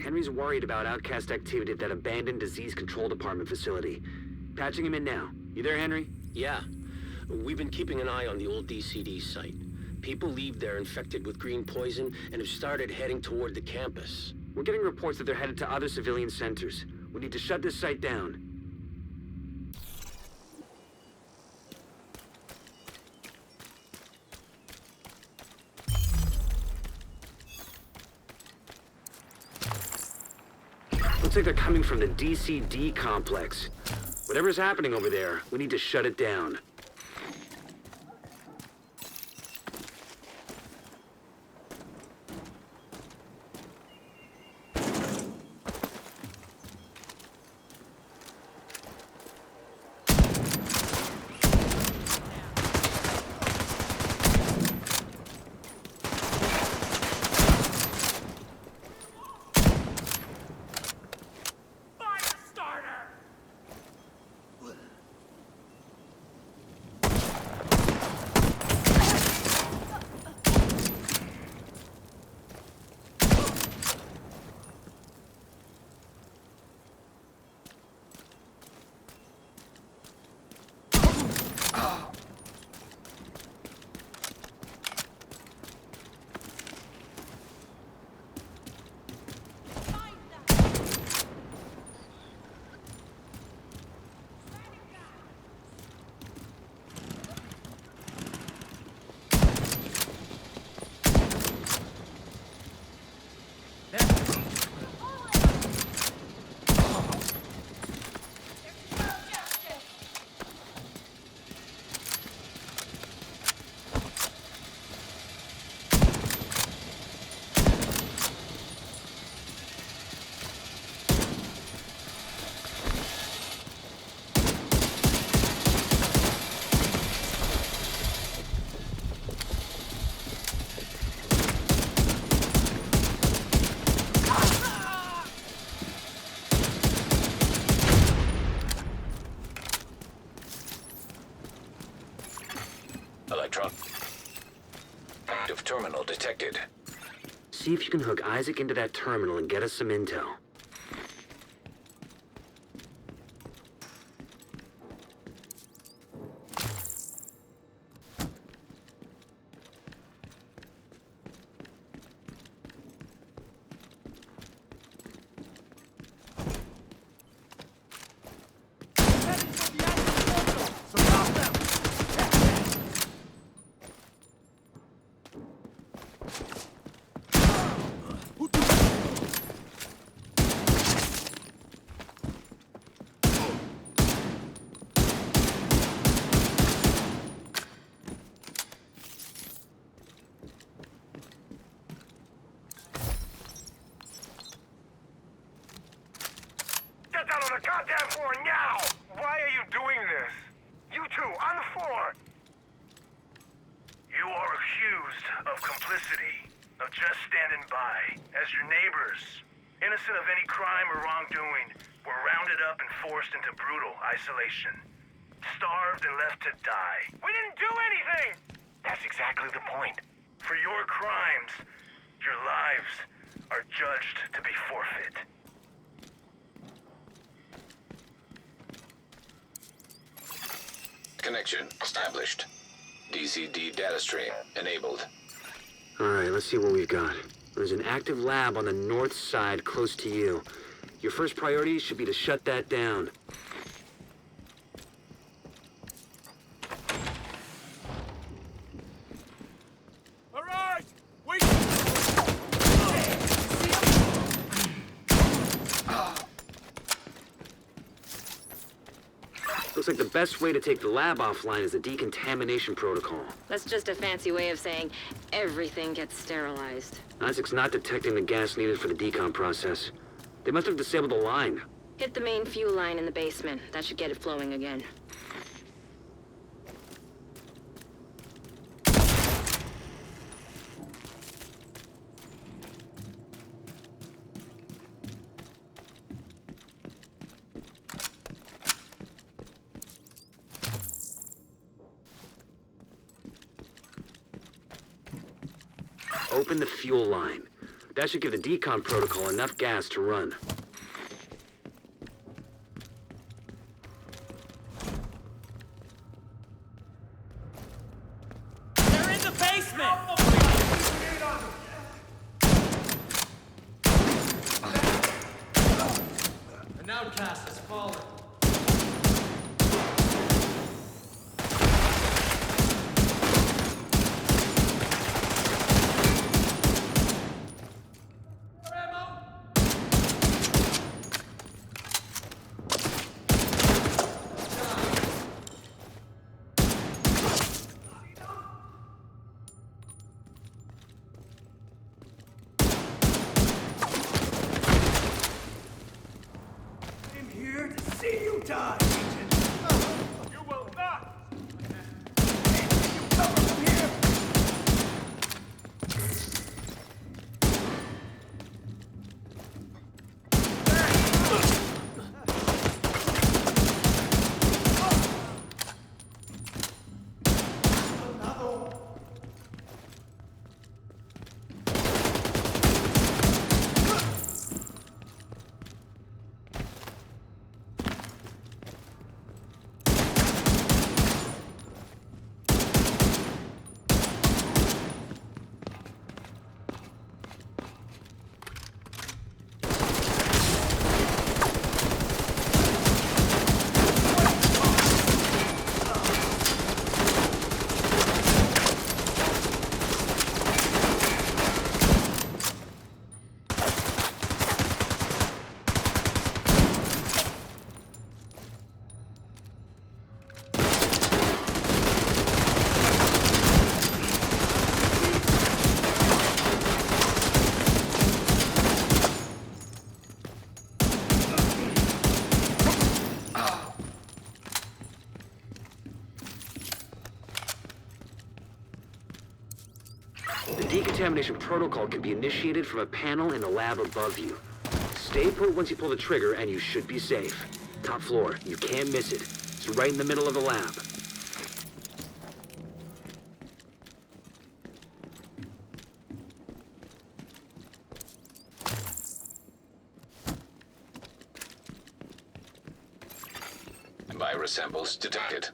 Henry's worried about outcast activity at that abandoned disease control department facility. Patching him in now. You there, Henry? Yeah. We've been keeping an eye on the old DCD site. People leave there infected with green poison and have started heading toward the campus. We're getting reports that they're headed to other civilian centers. We need to shut this site down. Looks like they're coming from the DCD complex. Whatever's happening over there, we need to shut it down. Active terminal detected. See if you can hook Isaac into that terminal and get us some intel. Goddamn floor now! Why are you doing this? You two, on the floor! You are accused of complicity, of just standing by, as your neighbors, innocent of any crime or wrongdoing, were rounded up and forced into brutal isolation. Starved and left to die. We didn't do anything! That's exactly the point. For your crimes, your lives are judged to be forfeit. Connection established. DCD data stream enabled. Alright, let's see what we've got. There's an active lab on the north side close to you. Your first priority should be to shut that down. Alright! Wait! Looks like the best way to take the lab offline is the decontamination protocol. That's just a fancy way of saying everything gets sterilized. Isaac's not detecting the gas needed for the decom process. They must have disabled the line. Hit the main fuel line in the basement. That should get it flowing again. Open the fuel line. That should give the decon protocol enough gas to run. They're in the basement! An outcast has fallen. The decontamination protocol can be initiated from a panel in the lab above you. Stay put once you pull the trigger and you should be safe. Top floor, you can't miss it. It's right in the middle of the lab. Virus samples detected.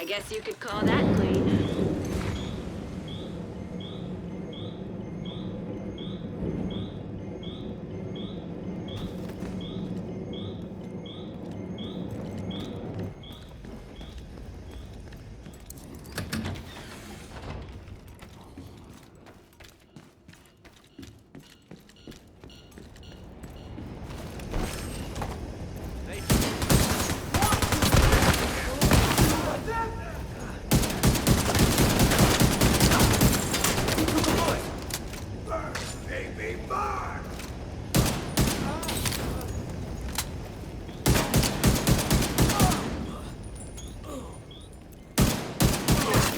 I guess you could call that clean.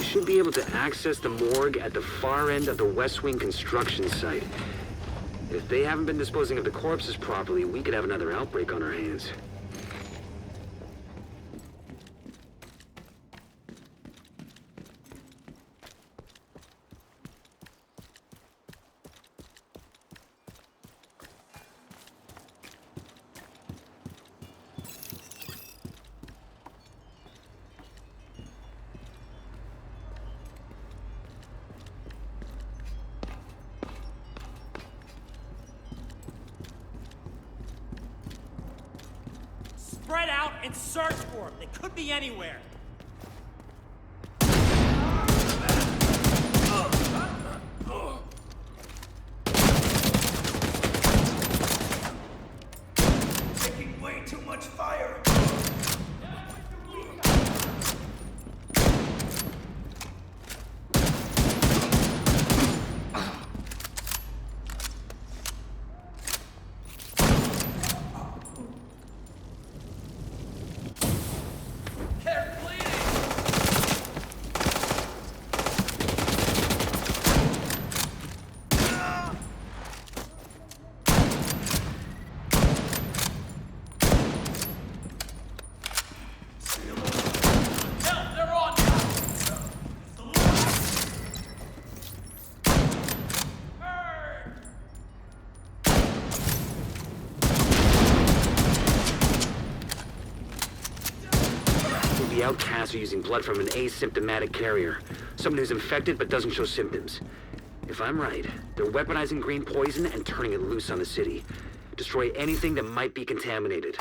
Should be able to access the morgue at the far end of the West Wing construction site. If they haven't been disposing of the corpses properly, we could have another outbreak on our hands. Spread out and search for them. They could be anywhere. Making way The outcasts are using blood from an asymptomatic carrier. Someone who's infected but doesn't show symptoms. If I'm right, they're weaponizing green poison and turning it loose on the city. Destroy anything that might be contaminated.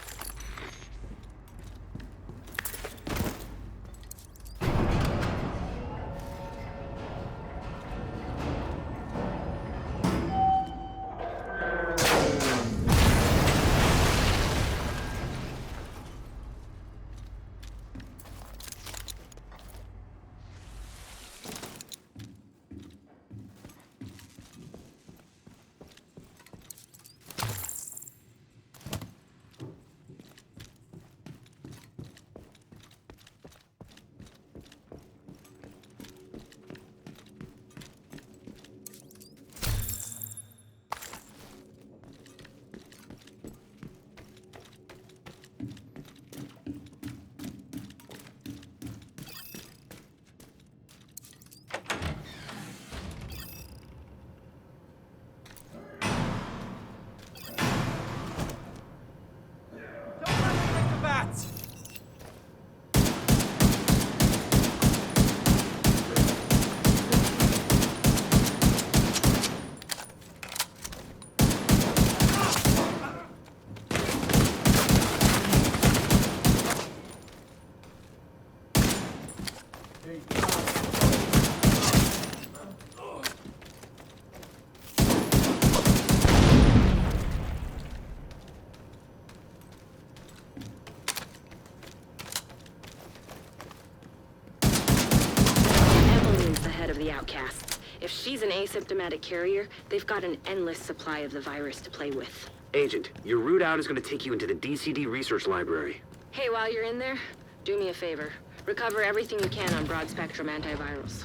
The outcasts. If she's an asymptomatic carrier, they've got an endless supply of the virus to play with. Agent, your route out is going to take you into the DCD research library. Hey, while you're in there, do me a favor. Recover everything you can on broad-spectrum antivirals.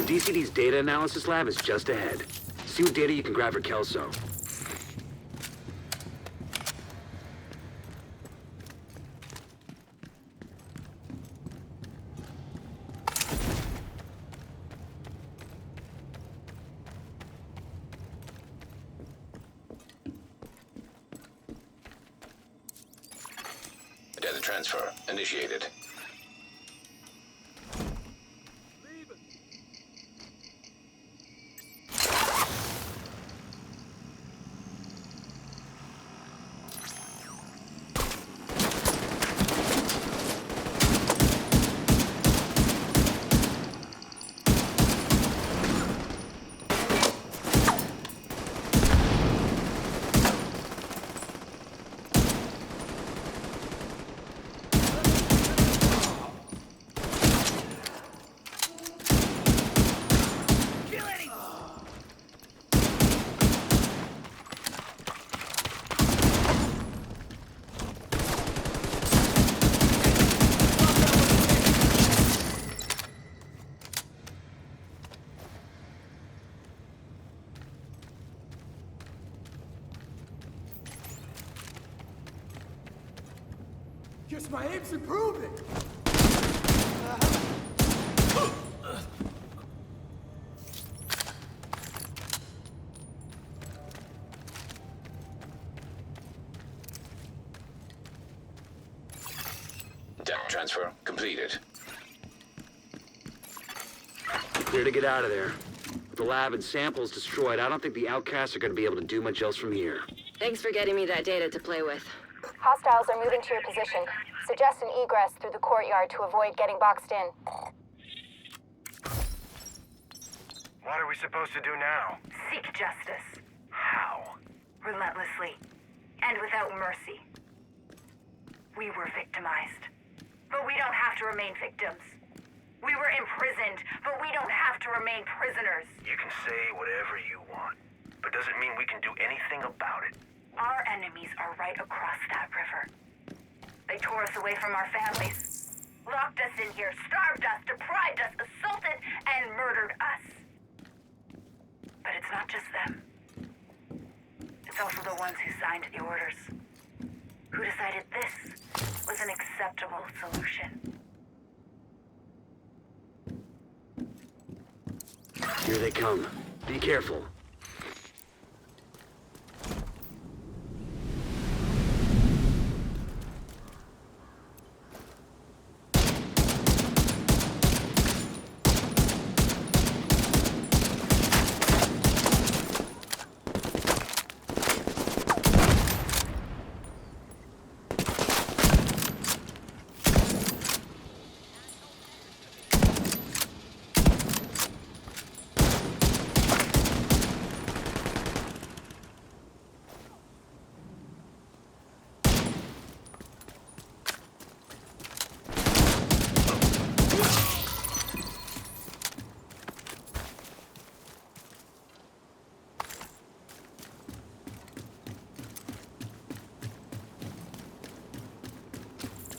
DCD's data analysis lab is just ahead. See what data you can grab for Kelso. Data transfer initiated. Guess my aim's improving. Data transfer completed. Clear to get out of there. With the lab and samples destroyed, I don't think the outcasts are going to be able to do much else from here. Thanks for getting me that data to play with. Hostiles are moving to your position. Suggest an egress through the courtyard to avoid getting boxed in. What are we supposed to do now? Seek justice. How? Relentlessly. And without mercy. We were victimized. But we don't have to remain victims. We were imprisoned, but we don't have to remain prisoners. You can say whatever you want, but doesn't mean we can do anything about it. Our enemies are right across that river. They tore us away from our families. Locked us in here, starved us, deprived us, assaulted, and murdered us. But it's not just them. It's also the ones who signed the orders. Who decided this was an acceptable solution. Here they come. Be careful.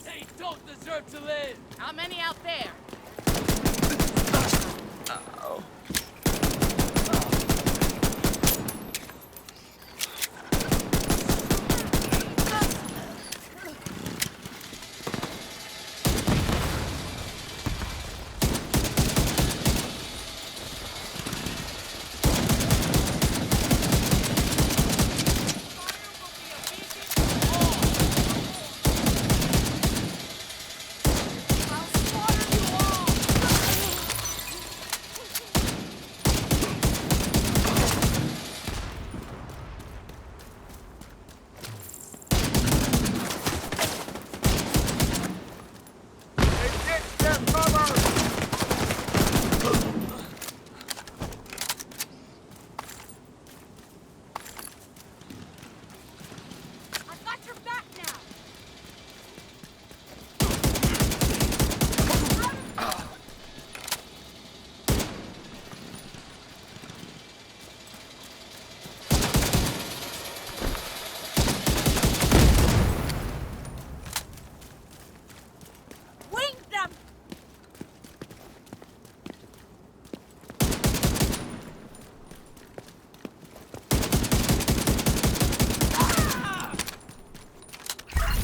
They don't deserve to live! How many out there?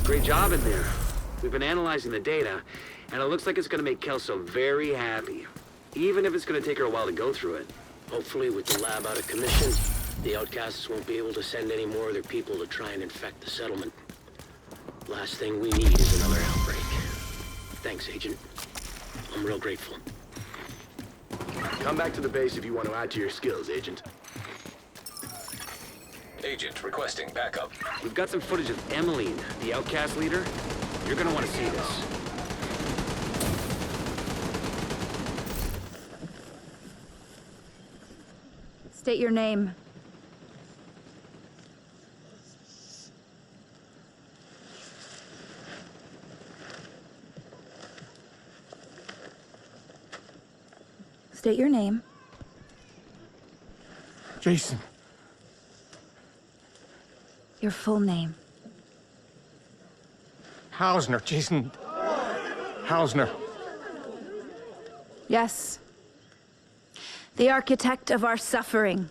Great job in there. We've been analyzing the data, and it looks like it's going to make Kelso very happy. Even if it's going to take her a while to go through it. Hopefully, with the lab out of commission, the outcasts won't be able to send any more of their people to try and infect the settlement. Last thing we need is another outbreak. Thanks, Agent. I'm real grateful. Come back to the base if you want to add to your skills, Agent. Agent requesting backup. We've got some footage of Emmeline, the outcast leader. You're going to want to see this. State your name. State your name. Jason. Your full name. Hausner. Jason. Hausner. Yes. The architect of our suffering.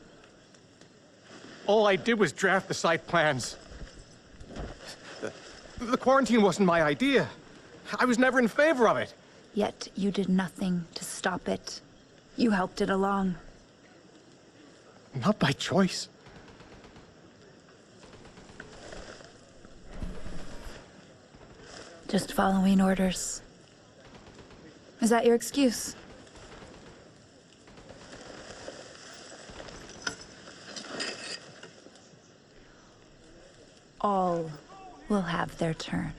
All I did was draft the site plans. The quarantine wasn't my idea. I was never in favor of it. Yet you did nothing to stop it. You helped it along. Not by choice. Just following orders. Is that your excuse? All will have their turn.